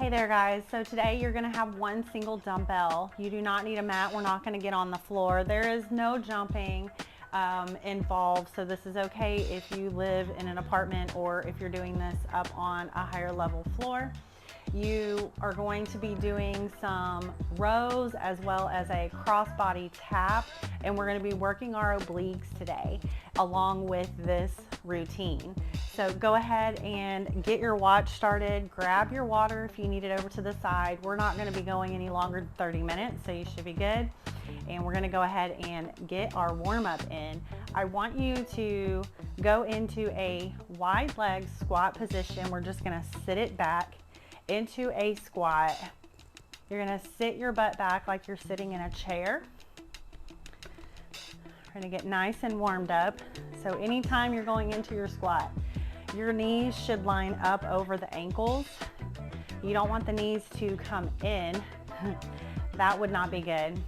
Hey there guys, so today you're going to have one single dumbbell. You do not need a mat. We're not going to get on the floor. There is no jumping involved, so this is okay if you live in an apartment or if you're doing this up on a higher level floor. You are going to be doing some rows as well as a crossbody tap, and we're going to be working our obliques today along with this routine. So go ahead and get your watch started, grab your water if you need it over to the side. We're not going to be going any longer than 30 minutes, so you should be good. And we're going to go ahead and get our warm-up in. I want you to go into a wide leg squat position. We're just going to sit it back into a squat. You're going to sit your butt back like you're sitting in a chair. We're going to get nice and warmed up. So anytime you're going into your squat, your knees should line up over the ankles. You don't want the knees to come in. That would not be good.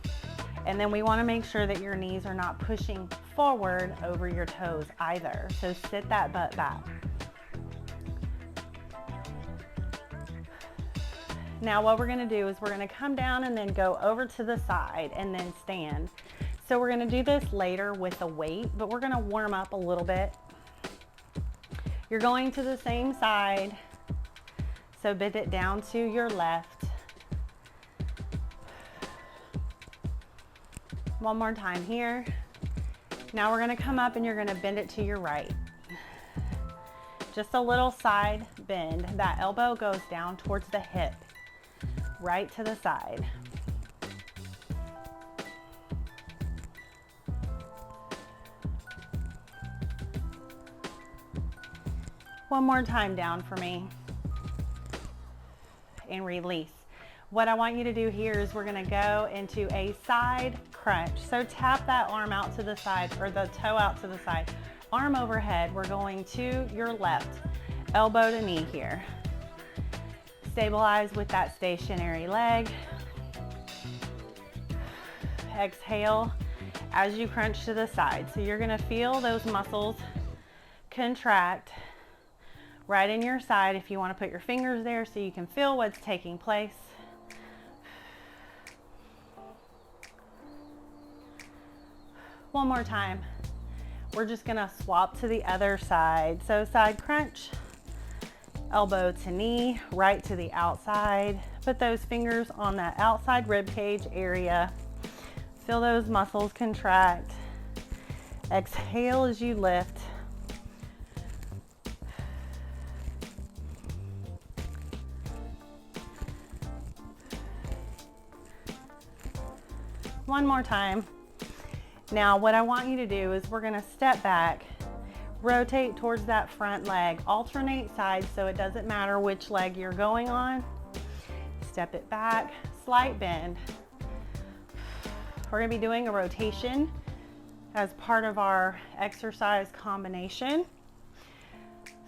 And then we want to make sure that your knees are not pushing forward over your toes either. So sit that butt back. Now what we're going to do is we're going to come down and then go over to the side and then stand. So we're going to do this later with the weight, but we're going to warm up a little bit. You're going to the same side, so bend it down to your left. One more time here. Now we're going to come up and you're going to bend it to your right. Just a little side bend. That elbow goes down towards the hip, right to the side. One more time down for me, and release. What I want you to do here is we're going to go into a side crunch. So tap that arm out to the side, or the toe out to the side, arm overhead. We're going to your left, elbow to knee here. Stabilize with that stationary leg. Exhale as you crunch to the side. So you're going to feel those muscles contract right in your side if you want to put your fingers there so you can feel what's taking place. One more time. We're just going to swap to the other side. So side crunch, elbow to knee, right to the outside. Put those fingers on that outside rib cage area. Feel those muscles contract. Exhale as you lift. One more time. Now what I want you to do is we're going to step back, rotate towards that front leg, alternate sides so it doesn't matter which leg you're going on. Step it back, slight bend. We're going to be doing a rotation as part of our exercise combination.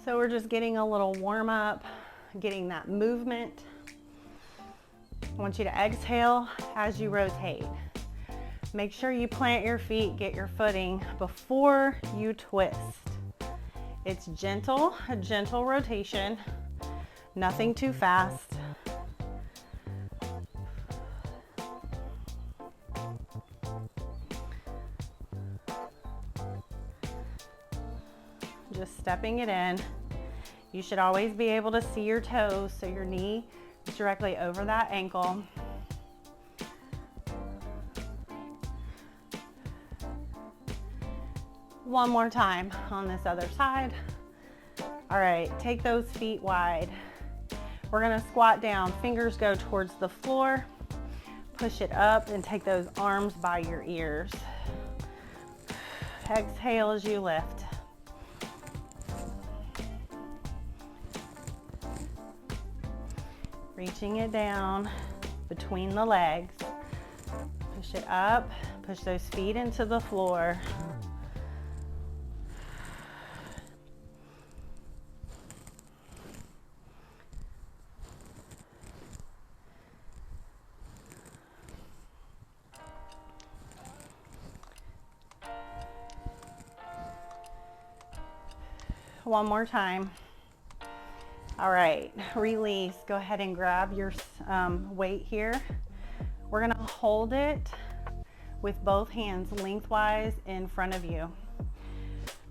So we're just getting a little warm up, getting that movement. I want you to exhale as you rotate. Make sure you plant your feet, get your footing before you twist. It's gentle, a gentle rotation, nothing too fast. Just stepping it in. You should always be able to see your toes, so your knee is directly over that ankle. One more time on this other side. All right, take those feet wide. We're gonna squat down, fingers go towards the floor, push it up and take those arms by your ears. Exhale as you lift. Reaching it down between the legs. Push it up, push those feet into the floor. One more time. All right, release. Go ahead and grab your weight here. We're gonna hold it with both hands lengthwise in front of you.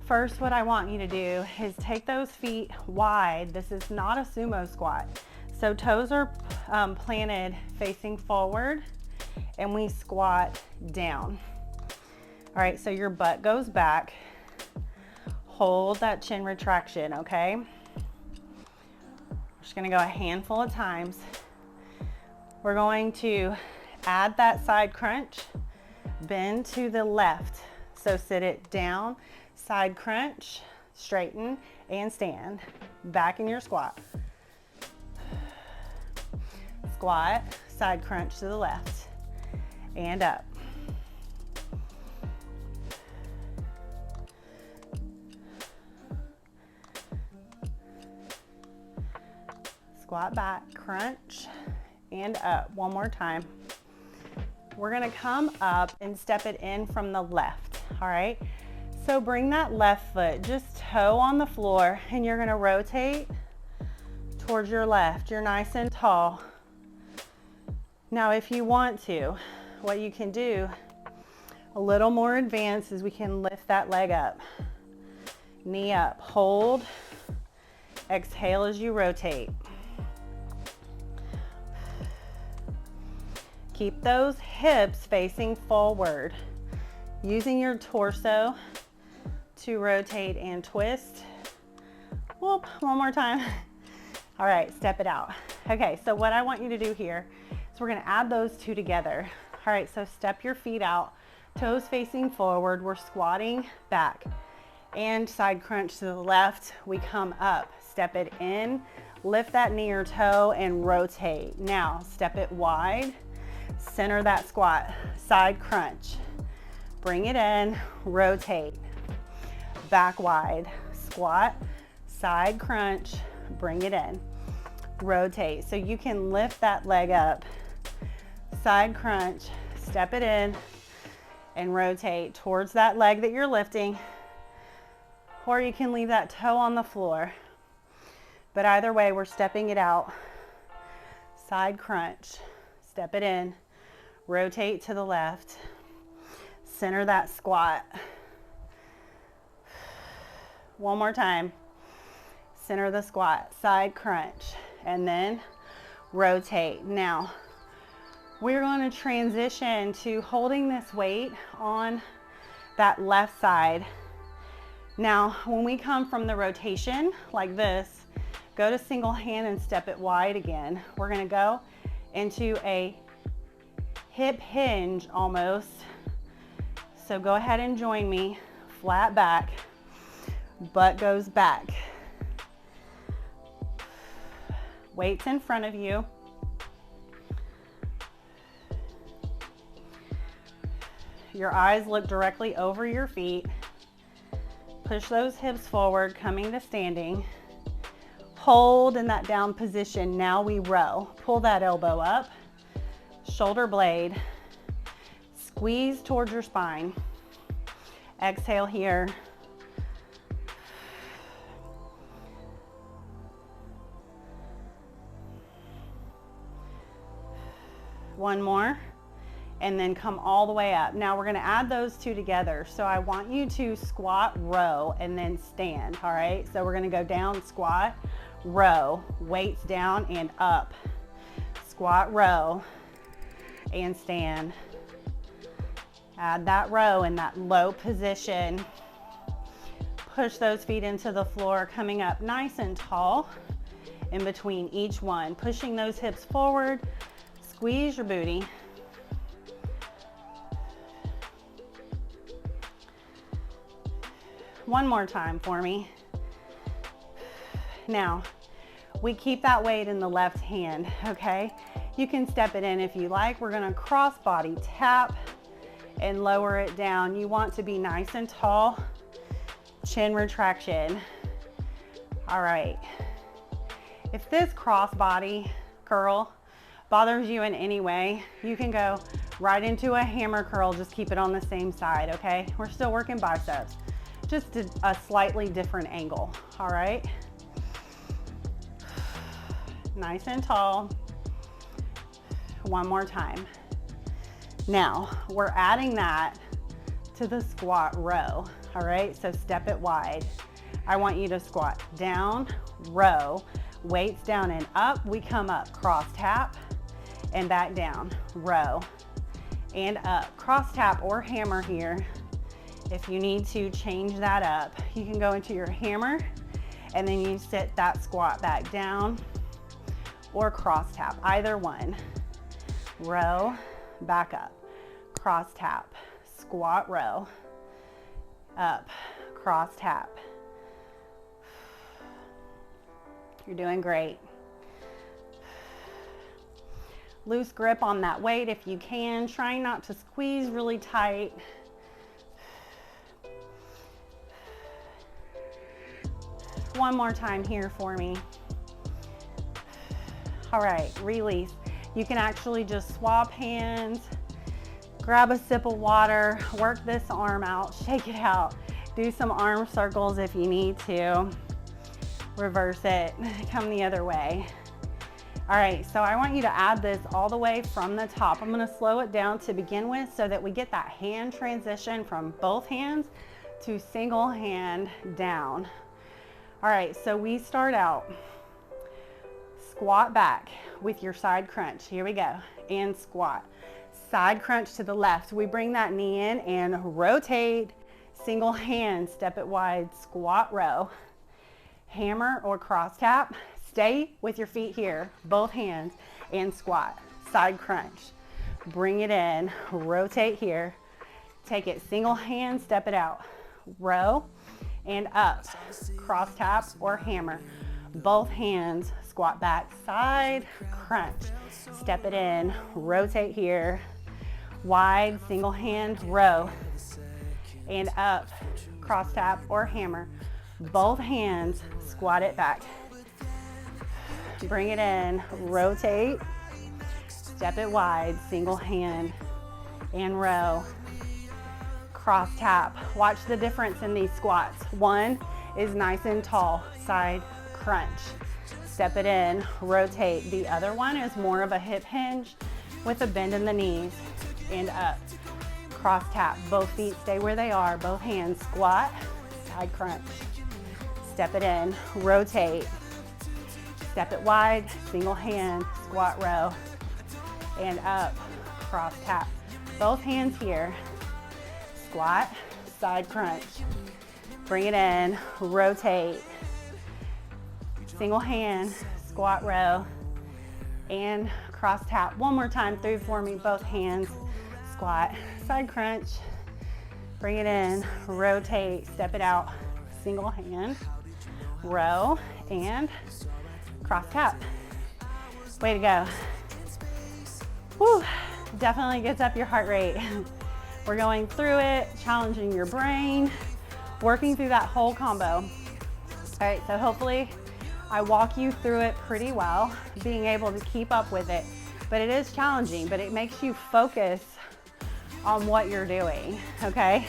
First, what I want you to do is take those feet wide. This is not a sumo squat. So toes are planted facing forward and we squat down. All right, so your butt goes back. Hold that chin retraction, okay? We're just gonna go a handful of times. We're going to add that side crunch, bend to the left. So sit it down, side crunch, straighten, and stand. Back in your squat. Squat, side crunch to the left, and up. Squat back, crunch, and up. One more time. We're gonna come up and step it in from the left, all right? So bring that left foot, just toe on the floor, and you're gonna rotate towards your left. You're nice and tall. Now, if you want to, what you can do, a little more advanced, is we can lift that leg up. Knee up, hold, exhale as you rotate. Keep those hips facing forward, using your torso to rotate and twist. Whoop, one more time. All right, step it out. Okay, so what I want you to do here is we're gonna add those two together. All right, so step your feet out, toes facing forward. We're squatting back and side crunch to the left. We come up, step it in, lift that knee or toe and rotate. Now, step it wide, center that squat, side crunch. Bring it in, rotate. Back wide, squat, side crunch, bring it in, rotate. So you can lift that leg up, side crunch, step it in, and rotate towards that leg that you're lifting, or you can leave that toe on the floor. But either way, we're stepping it out, side crunch, step it in, rotate to the left, center that squat. One more time. Center the squat, side crunch, and then rotate. Now, we're going to transition to holding this weight on that left side. Now, when we come from the rotation like this, go to single hand and step it wide again. We're going to go into a hip hinge almost. So go ahead and join me. Flat back. Butt goes back. Weights in front of you. Your eyes look directly over your feet. Push those hips forward, coming to standing. Hold in that down position. Now we row. Pull that elbow up. Shoulder blade. Squeeze towards your spine. Exhale here. One more, and then come all the way up. Now we're gonna add those two together. So I want you to squat, row, and then stand, all right? So we're gonna go down, squat, row, weights down and up. Squat, row, and stand. Add that row in that low position. Push those feet into the floor, coming up nice and tall in between each one. Pushing those hips forward. Squeeze your booty. One more time for me. Now, we keep that weight in the left hand, okay? You can step it in if you like. We're gonna cross body tap and lower it down. You want to be nice and tall. Chin retraction. All right. If this cross body curl bothers you in any way, you can go right into a hammer curl. Just keep it on the same side, okay? We're still working biceps, just a slightly different angle, all right? nice and tall. One more time. Now, we're adding that to the squat row, all right? So step it wide. I want you to squat down, row, weights down and up. We come up, cross tap, and back down, row, and up. Cross tap or hammer here. If you need to change that up, you can go into your hammer, and then you sit that squat back down, or cross tap, either one. Row, back up, cross tap, squat row, up, cross tap. You're doing great. Loose grip on that weight if you can. Try not to squeeze really tight. One more time here for me. All right, release. You can actually just swap hands, grab a sip of water, work this arm out, shake it out. Do some arm circles if you need to. Reverse it, come the other way. All right, so I want you to add this all the way from the top. I'm gonna slow it down to begin with so that we get that hand transition from both hands to single hand down. All right, so we start out, squat back with your side crunch. Here we go, and squat. Side crunch to the left. We bring that knee in and rotate, single hand, step it wide, squat row. Hammer or cross tap. Stay with your feet here, both hands, and squat. Side crunch. Bring it in, rotate here. Take it single hand, step it out. Row and up. Cross tap or hammer. Both hands, squat back, side crunch. Step it in, rotate here. Wide, single hand, row. And up, cross tap or hammer. Both hands, squat it back. Bring it in, rotate, step it wide, single hand, and row. Cross tap. Watch the difference in these squats. One is nice and tall, side crunch. Step it in, rotate. The other one is more of a hip hinge with a bend in the knees and up. Cross tap. Both feet stay where they are. Both hands squat, side crunch. Step it in, rotate. Step it wide, single hand, squat row, and up, cross tap. Both hands here, squat, side crunch. Bring it in, rotate. Single hand, squat row, and cross tap. One more time through for me, both hands, squat, side crunch. Bring it in, rotate, step it out, single hand, row, and cross tap. Way to go. Whew, definitely gets up your heart rate. We're going through it, challenging your brain, working through that whole combo. All right, so hopefully I walk you through it pretty well, being able to keep up with it. But it is challenging, but it makes you focus on what you're doing, okay?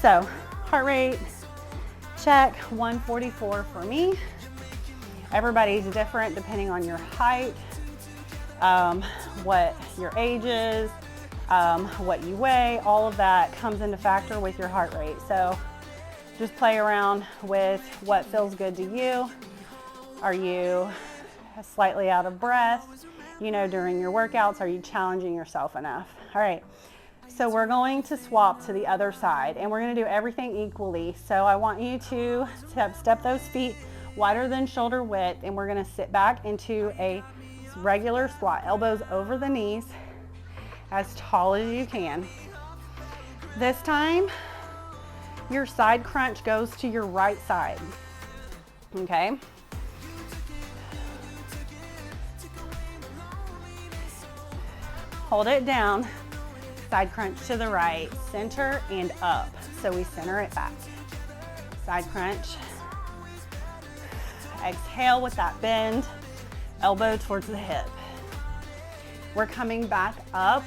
So heart rate, check, 144 for me. Everybody's different depending on your height, what your age is, what you weigh, all of that comes into factor with your heart rate. So just play around with what feels good to you. Are you slightly out of breath, you know, during your workouts? Are you challenging yourself enough? All right, so we're going to swap to the other side and we're going to do everything equally. So I want you to step those feet wider than shoulder width, and we're going to sit back into a regular squat, elbows over the knees, as tall as you can. This time, your side crunch goes to your right side, okay? Hold it down, side crunch to the right, center and up. So we center it back. Side crunch. Exhale with that bend, elbow towards the hip. We're coming back up,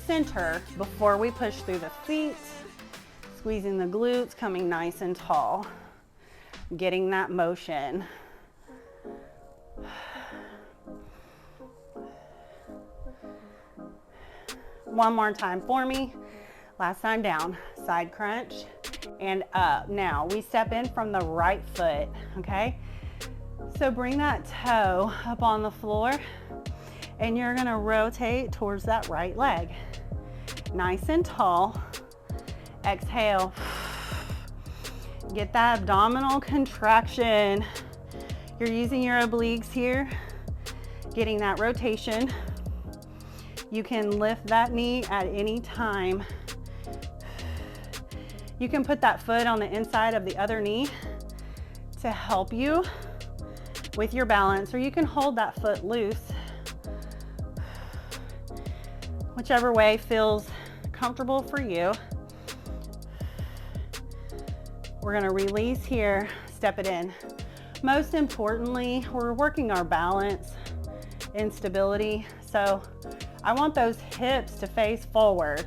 center, before we push through the feet, squeezing the glutes, coming nice and tall, getting that motion. One more time for me. Last time down, side crunch and up. Now we step in from the right foot, okay? So bring that toe up on the floor and you're gonna rotate towards that right leg. Nice and tall. Exhale. Get that abdominal contraction. You're using your obliques here, getting that rotation. You can lift that knee at any time. You can put that foot on the inside of the other knee to help you with your balance, or you can hold that foot loose. Whichever way feels comfortable for you. We're gonna release here, step it in. Most importantly, we're working our balance and stability. So I want those hips to face forward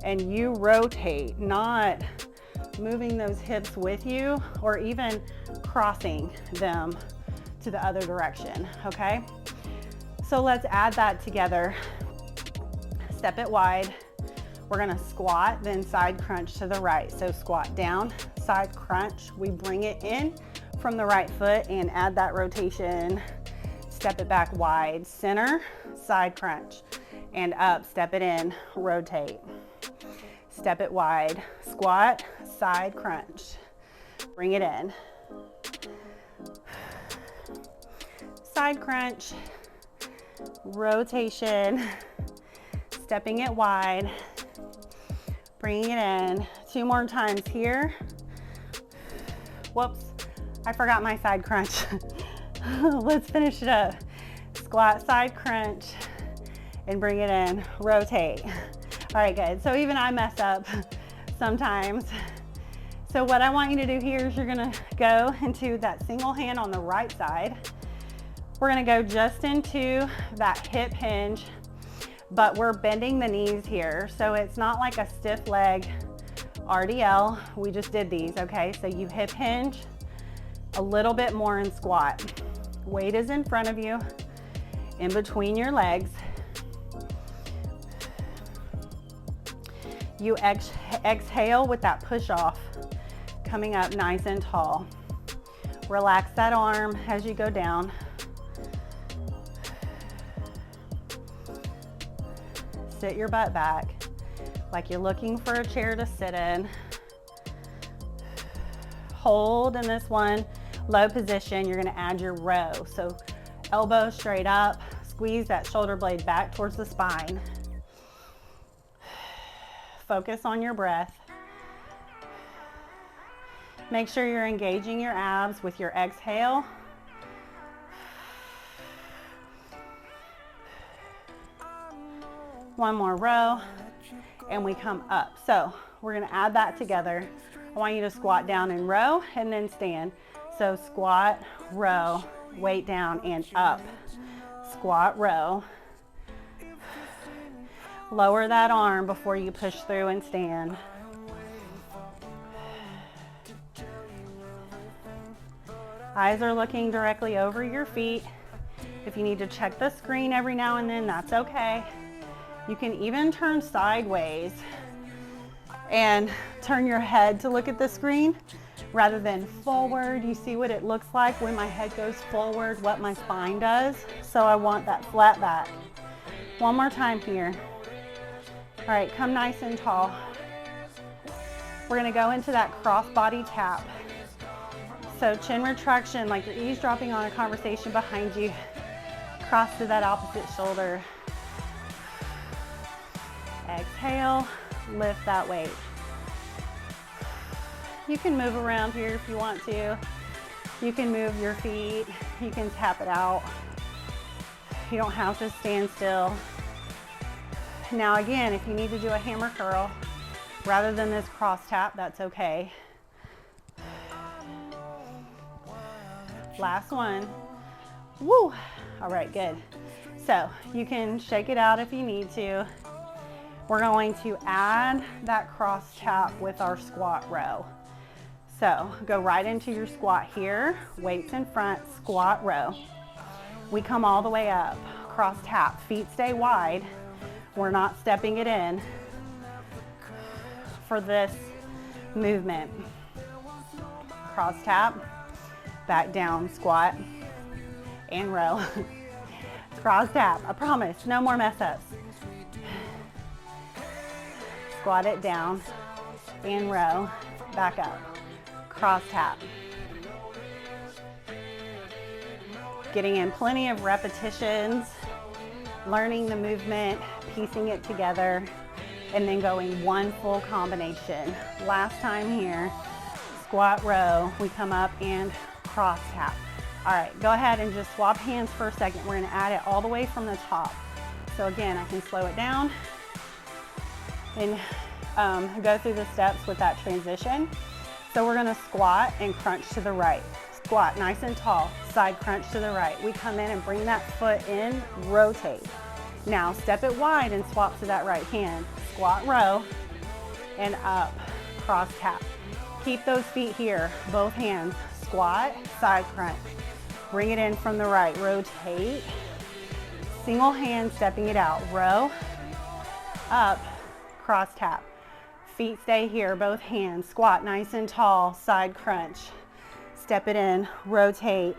and you rotate, not moving those hips with you or even crossing them to the other direction, okay? So let's add that together. Step it wide. We're gonna squat, then side crunch to the right. So squat down, side crunch. We bring it in from the right foot and add that rotation. Step it back wide, center, side crunch, and up, step it in, rotate. Step it wide, squat, side crunch. Bring it in. Side crunch, rotation, stepping it wide, bringing it in. 2 more times here. Whoops, I forgot my side crunch. Let's finish it up. Squat, side crunch, and bring it in, rotate. All right, good. So even I mess up sometimes. So what I want you to do here is you're gonna go into that single hand on the right side. We're gonna go just into that hip hinge, but we're bending the knees here. So it's not like a stiff leg RDL. We just did these, okay? So you hip hinge a little bit more in squat. Weight is in front of you, in between your legs. You exhale with that push off, coming up nice and tall. Relax that arm as you go down. Sit your butt back like you're looking for a chair to sit in. Hold in this one, low position. You're gonna add your row. So elbow straight up, squeeze that shoulder blade back towards the spine. Focus on your breath. Make sure you're engaging your abs with your exhale. One more row, and we come up. So we're gonna add that together. I want you to squat down and row, and then stand. So squat, row, weight down and up. Squat, row. Lower that arm before you push through and stand. Eyes are looking directly over your feet. If you need to check the screen every now and then, that's okay. You can even turn sideways and turn your head to look at the screen rather than forward. You see what it looks like when my head goes forward, what my spine does. So I want that flat back. One more time here. All right, come nice and tall. We're gonna go into that cross body tap. So chin retraction, like you're eavesdropping on a conversation behind you. Cross to that opposite shoulder. Exhale, lift that weight. You can move around here if you want to. You can move your feet. You can tap it out. You don't have to stand still. Now again, if you need to do a hammer curl, rather than this cross tap, that's okay. Last one. Woo! All right, good. So you can shake it out if you need to. We're going to add that cross tap with our squat row. So go right into your squat here, weights in front, squat row. We come all the way up, cross tap, feet stay wide. We're not stepping it in for this movement. Cross tap, back down, squat, and row. Cross tap, I promise, no more mess ups. Squat it down and row, back up. Cross tap. Getting in plenty of repetitions, learning the movement, piecing it together, and then going one full combination. Last time here, squat row, we come up and cross tap. All right, go ahead and just swap hands for a second. We're gonna add it all the way from the top. So again, I can slow it down and go through the steps with that transition. So we're gonna squat and crunch to the right. Squat, nice and tall, side crunch to the right. We come in and bring that foot in, rotate. Now step it wide and swap to that right hand. Squat row and up, cross tap. Keep those feet here, both hands. Squat, side crunch. Bring it in from the right, rotate. Single hand stepping it out, row, up, cross tap. Feet stay here, both hands. Squat, nice and tall, side crunch. Step it in, rotate.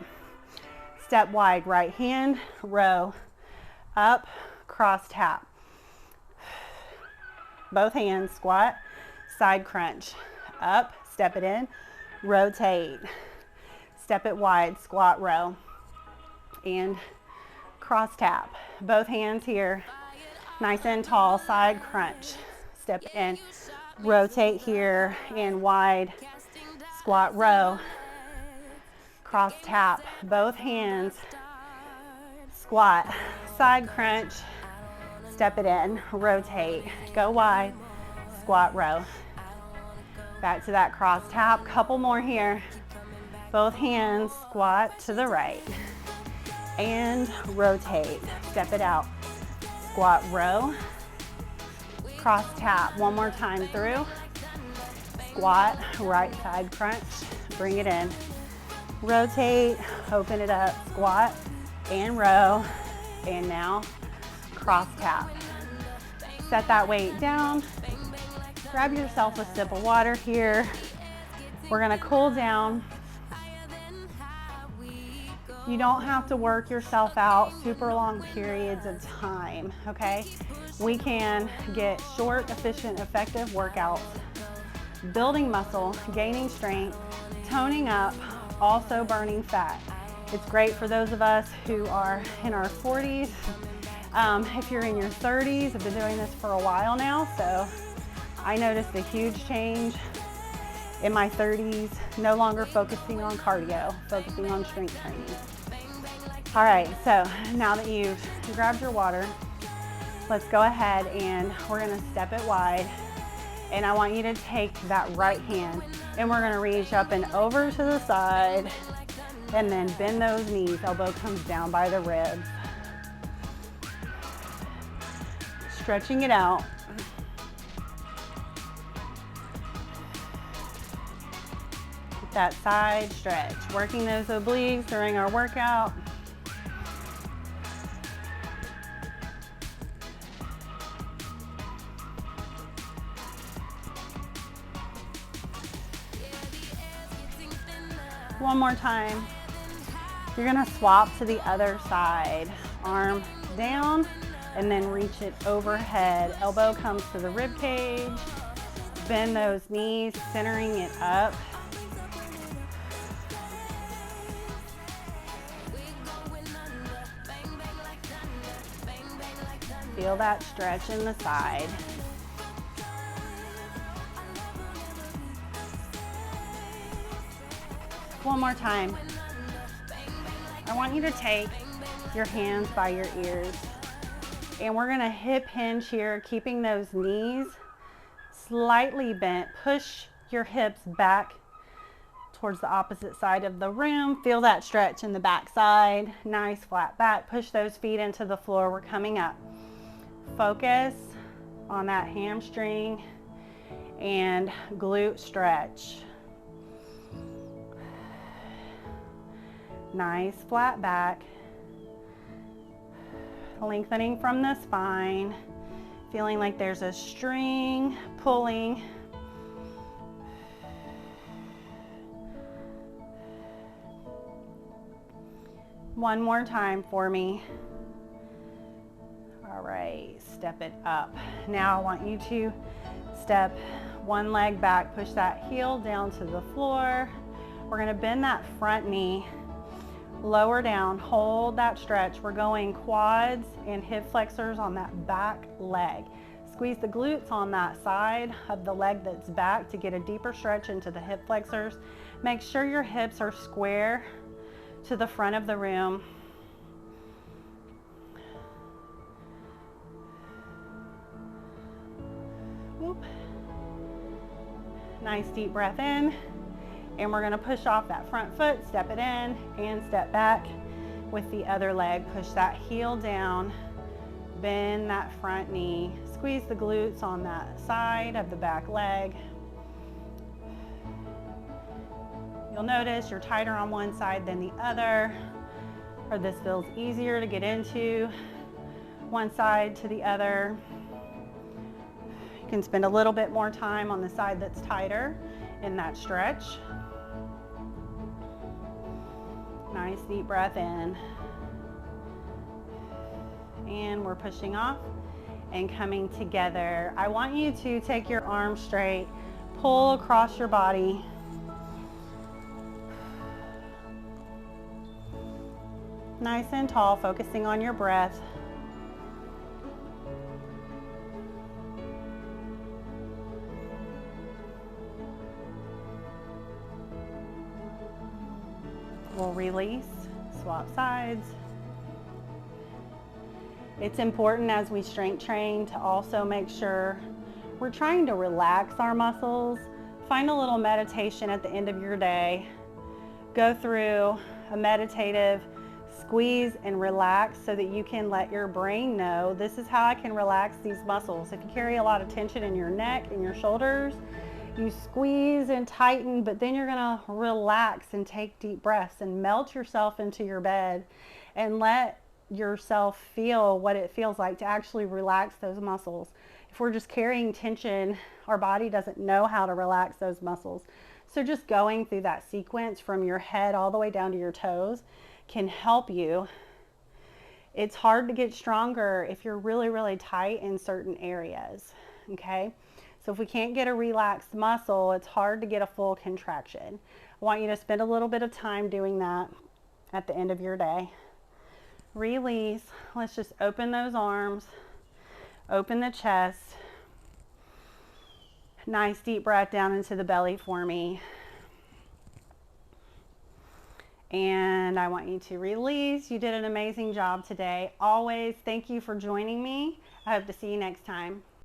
Step wide, right hand, row, up, cross tap. Both hands, squat, side crunch. Up, step it in, rotate. Step it wide, squat row. And cross tap. Both hands here, nice and tall, side crunch. Step in, rotate here and wide, squat row. Cross tap, both hands, squat, side crunch, step it in, rotate, go wide, squat row. Back to that cross tap, couple more here. Both hands, squat to the right and rotate, step it out, squat row, cross tap, one more time through, squat, right side crunch, bring it in. Rotate, open it up, squat and row, and now cross tap. Set that weight down, grab yourself a sip of water here. We're gonna cool down. You don't have to work yourself out super long periods of time, okay? We can get short, efficient, effective workouts, building muscle, gaining strength, toning up, also burning fat. It's great for those of us who are in our 40s. If you're in your 30s, I've been doing this for a while now, so I noticed a huge change in my 30s, no longer focusing on cardio, focusing on strength training. All right, so now that you've grabbed your water, let's go ahead and we're gonna step it wide. And I want you to take that right hand and we're gonna reach up and over to the side and then bend those knees. Elbow comes down by the ribs. Stretching it out. Get that side stretch. Working those obliques during our workout. One more time. You're gonna swap to the other side. Arm down and then reach it overhead. Elbow comes to the rib cage. Bend those knees, centering it up. Feel that stretch in the side. One more time. I want you to take your hands by your ears and we're gonna hip hinge here, keeping those knees slightly bent. Push your hips back towards the opposite side of the room. Feel that stretch in the back side. Nice flat back. Push those feet into the floor. We're coming up. Focus on that hamstring and glute stretch. Nice flat back, lengthening from the spine, Feeling like there's a string pulling. One more time for me. All right, step it up. Now I want you to step one leg back, push that heel down to the floor. We're gonna bend that front knee, lower down, hold that stretch. We're going quads and hip flexors on that back leg. Squeeze the glutes on that side of the leg that's back to get a deeper stretch into the hip flexors. Make sure your hips are square to the front of the room. Whoop. Nice deep breath in, and we're gonna push off that front foot, step it in, and step back with the other leg. Push that heel down, bend that front knee, squeeze the glutes on that side of the back leg. You'll notice you're tighter on one side than the other, or this feels easier to get into one side to the other. You can spend a little bit more time on the side that's tighter in that stretch. Nice deep breath in. And we're pushing off and coming together. I want you to take your arms straight, pull across your body. Nice and tall, focusing on your breath. We'll release, swap sides. It's important as we strength train to also make sure we're trying to relax our muscles. Find a little meditation at the end of your day. Go through a meditative squeeze and relax so that you can let your brain know this is how I can relax these muscles. If you carry a lot of tension in your neck and your shoulders, you squeeze and tighten, but then you're gonna relax and take deep breaths and melt yourself into your bed and let yourself feel what it feels like to actually relax those muscles. If we're just carrying tension, our body doesn't know how to relax those muscles. So just going through that sequence from your head all the way down to your toes can help you. It's hard to get stronger if you're really, really tight in certain areas, okay? So if we can't get a relaxed muscle, it's hard to get a full contraction. I want you to spend a little bit of time doing that at the end of your day. Release. Let's just open those arms, open the chest. Nice deep breath down into the belly for me. And I want you to release. You did an amazing job today. Always, thank you for joining me. I hope to see you next time.